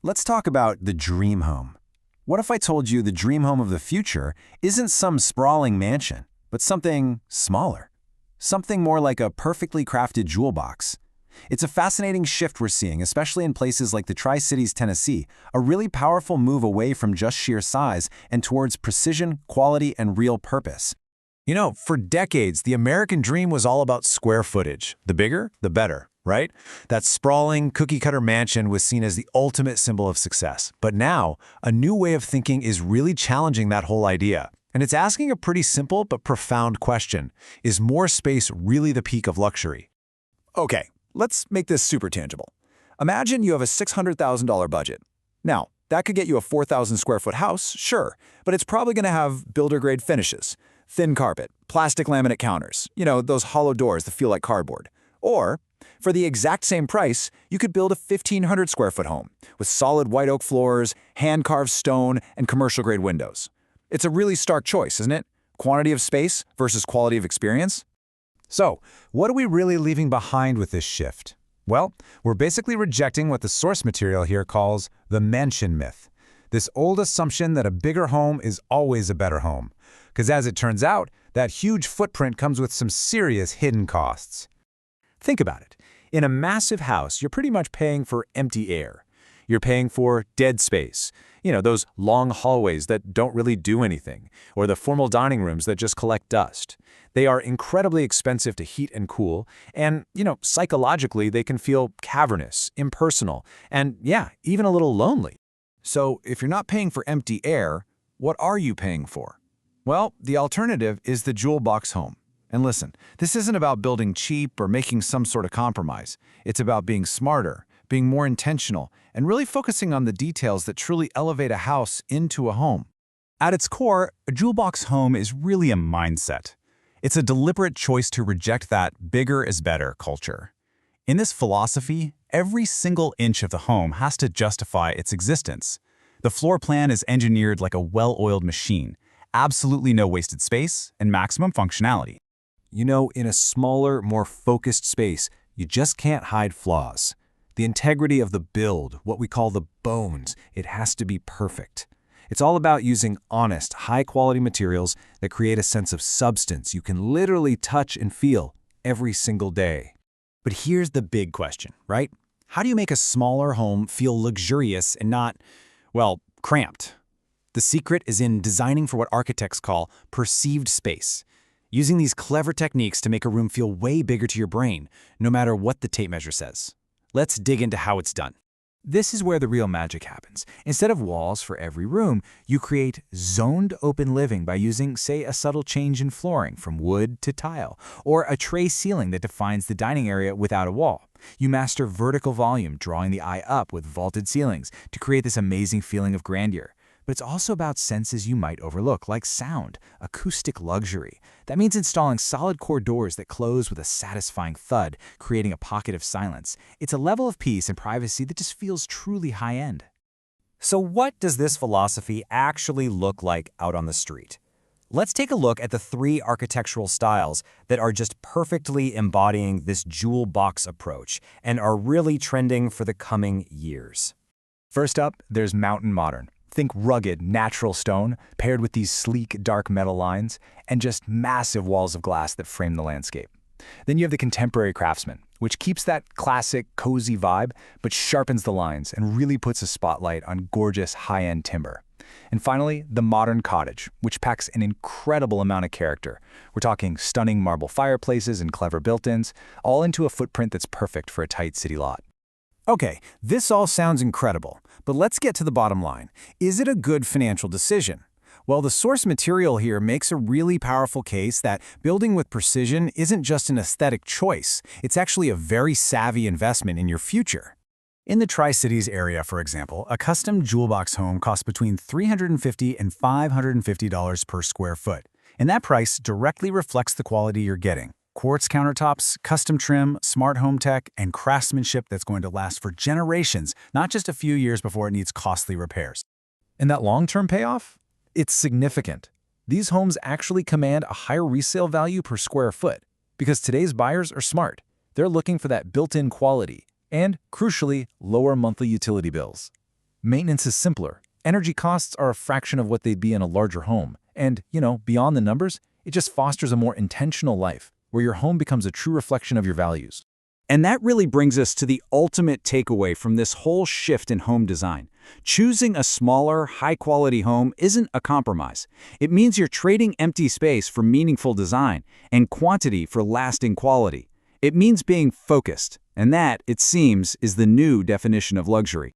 Let's talk about the dream home. What if I told you the dream home of the future isn't some sprawling mansion, but something smaller? Something more like a perfectly crafted jewel box. It's a fascinating shift we're seeing, especially in places like the Tri-Cities, Tennessee, a really powerful move away from just sheer size and towards precision, quality, and real purpose. You know, for decades, the American dream was all about square footage. The bigger, the better, right? That sprawling, cookie-cutter mansion was seen as the ultimate symbol of success. But now, a new way of thinking is really challenging that whole idea. And it's asking a pretty simple but profound question. Is more space really the peak of luxury? Okay, let's make this super tangible. Imagine you have a $600,000 budget. Now, that could get you a 4,000 square foot house, sure, but it's probably going to have builder-grade finishes. Thin carpet, plastic laminate counters, those hollow doors that feel like cardboard. Or, for the exact same price, you could build a 1,500 square foot home with solid white oak floors, hand-carved stone, and commercial-grade windows. It's a really stark choice, isn't it? Quantity of space versus quality of experience? So, what are we really leaving behind with this shift? Well, we're basically rejecting what the source material here calls the mansion myth. This old assumption that a bigger home is always a better home. Because as it turns out, that huge footprint comes with some serious hidden costs. Think about it. In a massive house, you're pretty much paying for empty air. You're paying for dead space. Those long hallways that don't really do anything, or the formal dining rooms that just collect dust. They are incredibly expensive to heat and cool, and, psychologically, they can feel cavernous, impersonal, and, even a little lonely. So, if you're not paying for empty air, what are you paying for? Well, the alternative is the jewel box home. And listen, this isn't about building cheap or making some sort of compromise. It's about being smarter, being more intentional, and really focusing on the details that truly elevate a house into a home. At its core, a jewel box home is really a mindset. It's a deliberate choice to reject that bigger is better culture. In this philosophy, every single inch of the home has to justify its existence. The floor plan is engineered like a well-oiled machine, absolutely no wasted space and maximum functionality. In a smaller, more focused space, you just can't hide flaws. The integrity of the build, what we call the bones, it has to be perfect. It's all about using honest, high-quality materials that create a sense of substance you can literally touch and feel every single day. But here's the big question, right? How do you make a smaller home feel luxurious and not, cramped? The secret is in designing for what architects call perceived space, using these clever techniques to make a room feel way bigger to your brain, no matter what the tape measure says. Let's dig into how it's done. This is where the real magic happens. Instead of walls for every room, you create zoned open living by using, say, a subtle change in flooring from wood to tile, or a tray ceiling that defines the dining area without a wall. You master vertical volume, drawing the eye up with vaulted ceilings to create this amazing feeling of grandeur. But it's also about senses you might overlook, like sound, acoustic luxury. That means installing solid core doors that close with a satisfying thud, creating a pocket of silence. It's a level of peace and privacy that just feels truly high-end. So what does this philosophy actually look like out on the street? Let's take a look at the 3 architectural styles that are just perfectly embodying this jewel box approach and are really trending for the coming years. First up, there's Mountain Modern. Think rugged, natural stone, paired with these sleek, dark metal lines, and just massive walls of glass that frame the landscape. Then you have the Contemporary Craftsman, which keeps that classic, cozy vibe, but sharpens the lines and really puts a spotlight on gorgeous, high-end timber. And finally, the Modern Cottage, which packs an incredible amount of character. We're talking stunning marble fireplaces and clever built-ins, all into a footprint that's perfect for a tight city lot. Okay, this all sounds incredible, but let's get to the bottom line. Is it a good financial decision? Well, the source material here makes a really powerful case that building with precision isn't just an aesthetic choice, it's actually a very savvy investment in your future. In the Tri-Cities area, for example, a custom jewel box home costs between $350 and $550 per square foot, and that price directly reflects the quality you're getting. Quartz countertops, custom trim, smart home tech, and craftsmanship that's going to last for generations, not just a few years before it needs costly repairs. And that long-term payoff? It's significant. These homes actually command a higher resale value per square foot because today's buyers are smart. They're looking for that built-in quality and, crucially, lower monthly utility bills. Maintenance is simpler. Energy costs are a fraction of what they'd be in a larger home. And, beyond the numbers, it just fosters a more intentional life, where your home becomes a true reflection of your values. And that really brings us to the ultimate takeaway from this whole shift in home design. Choosing a smaller, high-quality home isn't a compromise. It means you're trading empty space for meaningful design and quantity for lasting quality. It means being focused, and that, it seems, is the new definition of luxury.